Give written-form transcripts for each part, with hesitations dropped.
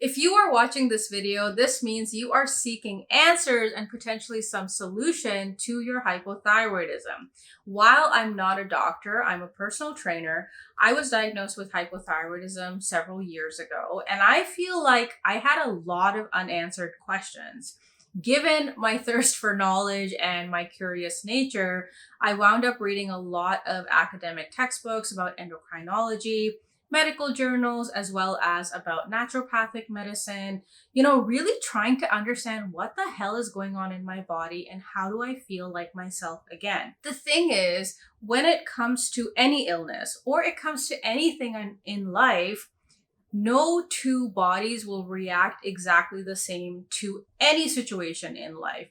If you are watching this video, this means you are seeking answers and potentially some solution to your hypothyroidism. While I'm not a doctor, I'm a personal trainer. I was diagnosed with hypothyroidism several years ago, and I feel like I had a lot of unanswered questions. Given my thirst for knowledge and my curious nature, I wound up reading a lot of academic textbooks about endocrinology, medical journals, as well as about naturopathic medicine, really trying to understand what the hell is going on in my body and how do I feel like myself again. The thing is, when it comes to any illness or it comes to anything in life, no two bodies will react exactly the same to any situation in life.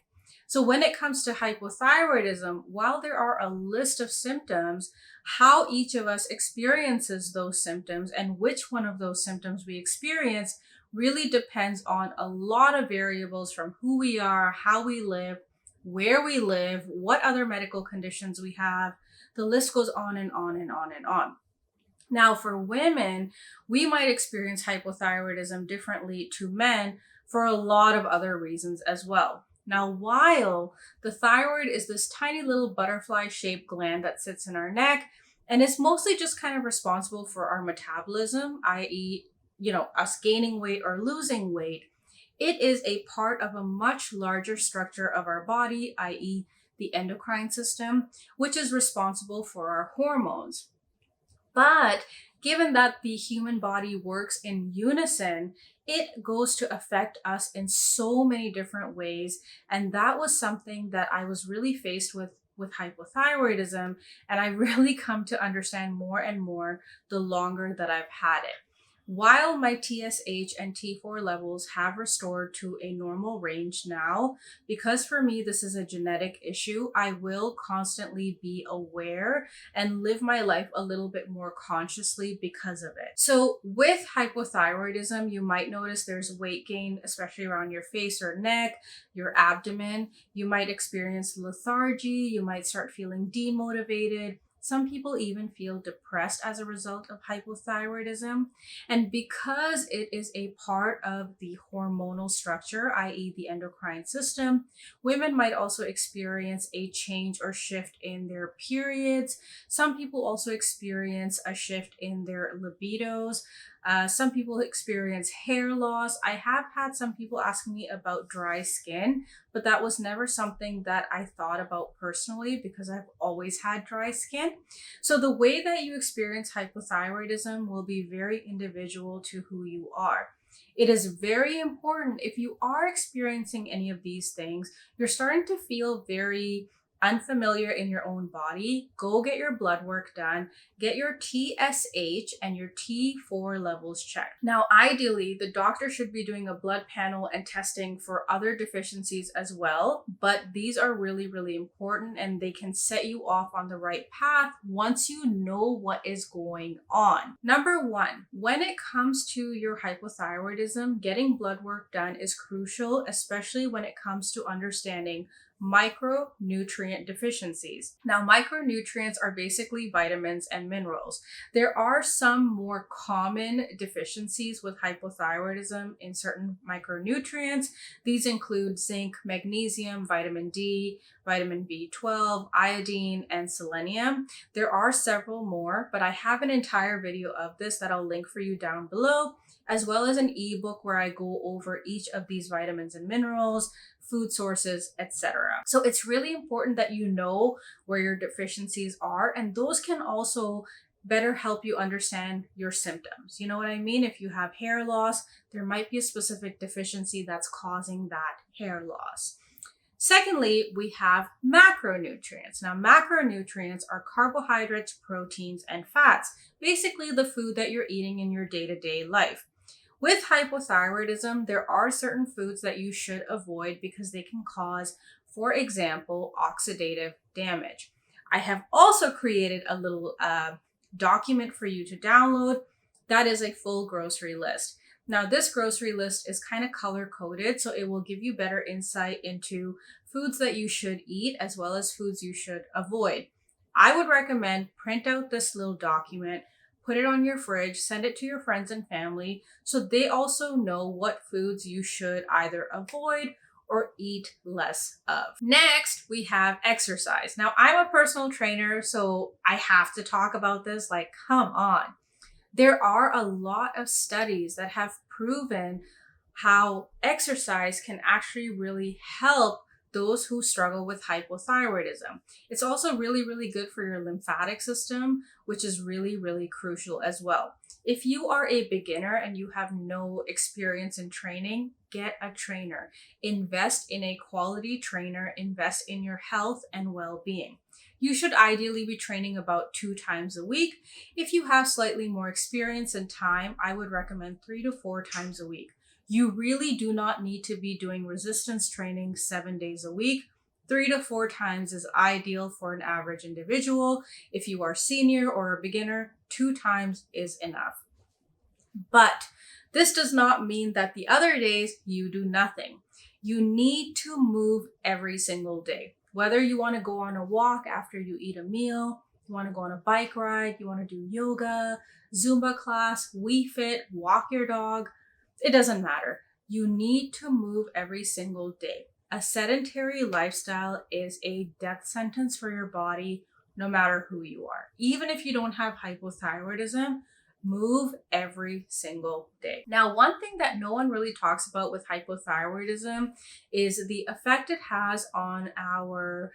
So when it comes to hypothyroidism, while there are a list of symptoms, how each of us experiences those symptoms and which one of those symptoms we experience really depends on a lot of variables, from who we are, how we live, where we live, what other medical conditions we have. The list goes on and on and on and on. Now, for women, we might experience hypothyroidism differently to men for a lot of other reasons as well. Now, while the thyroid is this tiny little butterfly-shaped gland that sits in our neck and is mostly just kind of responsible for our metabolism, i.e., us gaining weight or losing weight, it is a part of a much larger structure of our body, i.e., the endocrine system, which is responsible for our hormones. But given that the human body works in unison, it goes to affect us in so many different ways. And that was something that I was really faced with hypothyroidism. And I really come to understand more and more the longer that I've had it. While my TSH and T4 levels have restored to a normal range now, because for me this is a genetic issue, I will constantly be aware and live my life a little bit more consciously because of it. So with hypothyroidism, you might notice there's weight gain, especially around your face or neck, your abdomen. You might experience lethargy. You might start feeling demotivated. Some people even feel depressed as a result of hypothyroidism. And because it is a part of the hormonal structure, i.e. the endocrine system, women might also experience a change or shift in their periods. Some people also experience a shift in their libidos. Some people experience hair loss. I have had some people ask me about dry skin, but that was never something that I thought about personally because I've always had dry skin. So the way that you experience hypothyroidism will be very individual to who you are. It is very important, if you are experiencing any of these things, you're starting to feel very unfamiliar in your own body, go get your blood work done, get your TSH and your T4 levels checked. Now, ideally, the doctor should be doing a blood panel and testing for other deficiencies as well, but these are really, really important and they can set you off on the right path once you know what is going on. Number one, when it comes to your hypothyroidism, getting blood work done is crucial, especially when it comes to understanding micronutrient deficiencies. Now, micronutrients are basically vitamins and minerals. There are some more common deficiencies with hypothyroidism in certain micronutrients. These include zinc, magnesium, vitamin D, vitamin B12, iodine, and selenium. There are several more, but I have an entire video of this that I'll link for you down below, as well as an ebook where I go over each of these vitamins and minerals, food sources, etc. So it's really important that you know where your deficiencies are, and those can also better help you understand your symptoms. You know what I mean? If you have hair loss, there might be a specific deficiency that's causing that hair loss. Secondly, we have macronutrients. Now, macronutrients are carbohydrates, proteins, and fats, basically the food that you're eating in your day-to-day life. With hypothyroidism, there are certain foods that you should avoid because they can cause, for example, oxidative damage. I have also created a little document for you to download that is a full grocery list. Now, this grocery list is kind of color-coded, so it will give you better insight into foods that you should eat as well as foods you should avoid. I would recommend print out this little document, put it on your fridge, send it to your friends and family so they also know what foods you should either avoid or eat less of. Next, we have exercise. Now, I'm a personal trainer, so I have to talk about this. Like, come on. There are a lot of studies that have proven how exercise can actually really help those who struggle with hypothyroidism. It's also really, really good for your lymphatic system, which is really, really crucial as well. If you are a beginner and you have no experience in training, get a trainer. Invest in a quality trainer, invest in your health and well-being. You should ideally be training about 2 times a week. If you have slightly more experience and time, I would recommend 3 to 4 times a week. You really do not need to be doing resistance training 7 days a week. 3 to 4 times is ideal for an average individual. If you are senior or a beginner, 2 times is enough. But this does not mean that the other days you do nothing. You need to move every single day. Whether you want to go on a walk after you eat a meal, you want to go on a bike ride, you want to do yoga, Zumba class, Wii Fit, walk your dog, it doesn't matter. You need to move every single day. A sedentary lifestyle is a death sentence for your body, no matter who you are. Even if you don't have hypothyroidism, move every single day. Now, one thing that no one really talks about with hypothyroidism is the effect it has on our,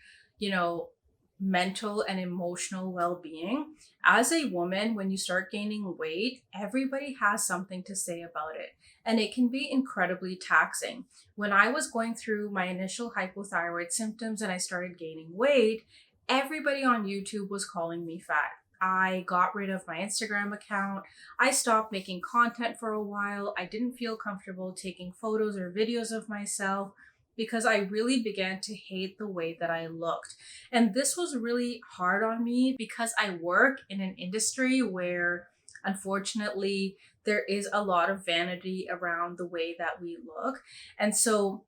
mental and emotional well-being. As a woman, when you start gaining weight, everybody has something to say about it, and it can be incredibly taxing. When I was going through my initial hypothyroid symptoms and I started gaining weight, everybody on YouTube was calling me fat. I got rid of my Instagram account. I stopped making content for a while. I didn't feel comfortable taking photos or videos of myself because I really began to hate the way that I looked. And this was really hard on me because I work in an industry where, unfortunately, there is a lot of vanity around the way that we look. And so,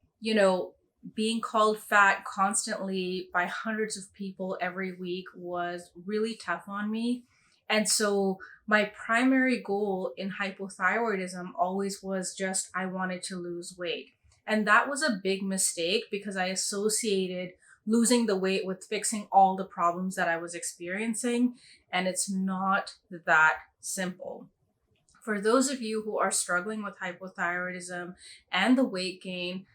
being called fat constantly by hundreds of people every week was really tough on me. And so my primary goal in hypothyroidism always was just, I wanted to lose weight. And that was a big mistake because I associated losing the weight with fixing all the problems that I was experiencing. And it's not that simple. For those of you who are struggling with hypothyroidism and the weight gain,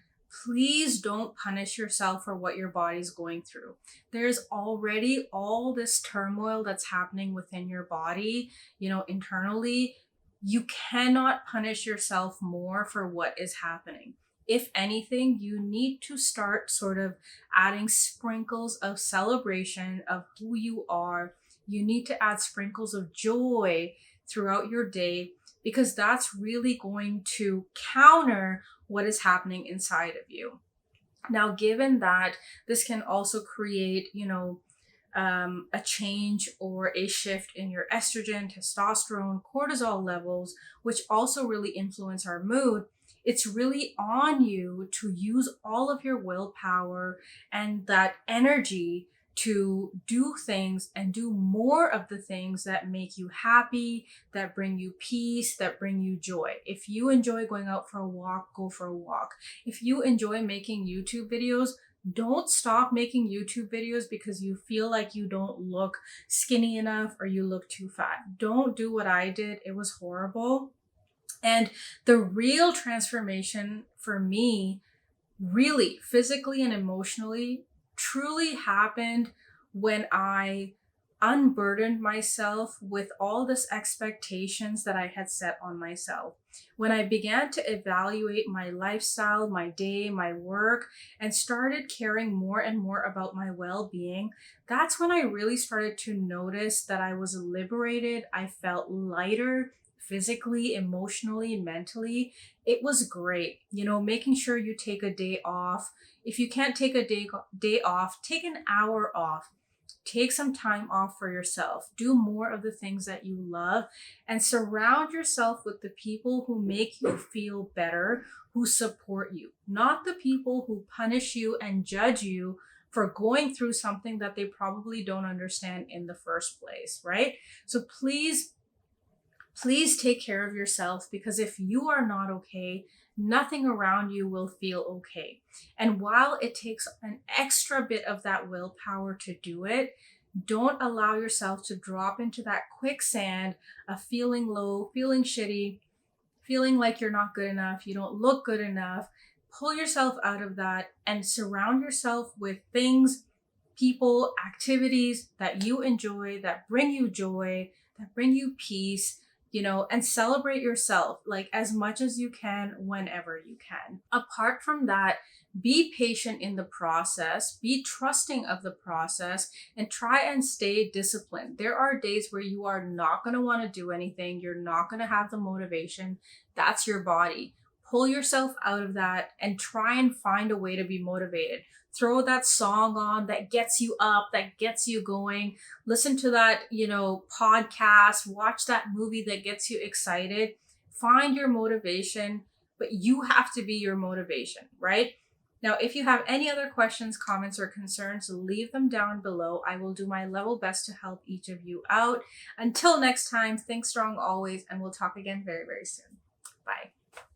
please don't punish yourself for what your body's going through. There's already all this turmoil that's happening within your body, internally. You cannot punish yourself more for what is happening. If anything, you need to start sort of adding sprinkles of celebration of who you are. You need to add sprinkles of joy throughout your day, because that's really going to counter what is happening inside of you. Now, given that this can also create, a change or a shift in your estrogen, testosterone, cortisol levels, which also really influence our mood, it's really on you to use all of your willpower and that energy to do things and do more of the things that make you happy, that bring you peace, that bring you joy. If you enjoy going out for a walk, go for a walk. If you enjoy making YouTube videos, don't stop making YouTube videos because you feel like you don't look skinny enough or you look too fat. Don't do what I did. It was horrible. And the real transformation for me, really physically and emotionally, truly happened when I unburdened myself with all this expectations that I had set on myself. When I began to evaluate my lifestyle, my day, my work, and started caring more and more about my well-being, that's when I really started to notice that I was liberated. I felt lighter physically, emotionally, mentally. It was great. Making sure you take a day off. If you can't take a day off, take an hour off. Take some time off for yourself. Do more of the things that you love and surround yourself with the people who make you feel better, who support you, not the people who punish you and judge you for going through something that they probably don't understand in the first place, right? So please Please take care of yourself, because if you are not okay, nothing around you will feel okay. And while it takes an extra bit of that willpower to do it, don't allow yourself to drop into that quicksand of feeling low, feeling shitty, feeling like you're not good enough, you don't look good enough. Pull yourself out of that and surround yourself with things, people, activities that you enjoy, that bring you joy, that bring you peace, and celebrate yourself like as much as you can, whenever you can. Apart from that, be patient in the process, be trusting of the process, and try and stay disciplined. There are days where you are not going to want to do anything, you're not going to have the motivation. That's your body. Pull yourself out of that and try and find a way to be motivated. Throw that song on that gets you up, that gets you going. Listen to that, podcast, watch that movie that gets you excited. Find your motivation, but you have to be your motivation, right? Now, if you have any other questions, comments, or concerns, leave them down below. I will do my level best to help each of you out. Until next time, think strong always, and we'll talk again very, very soon.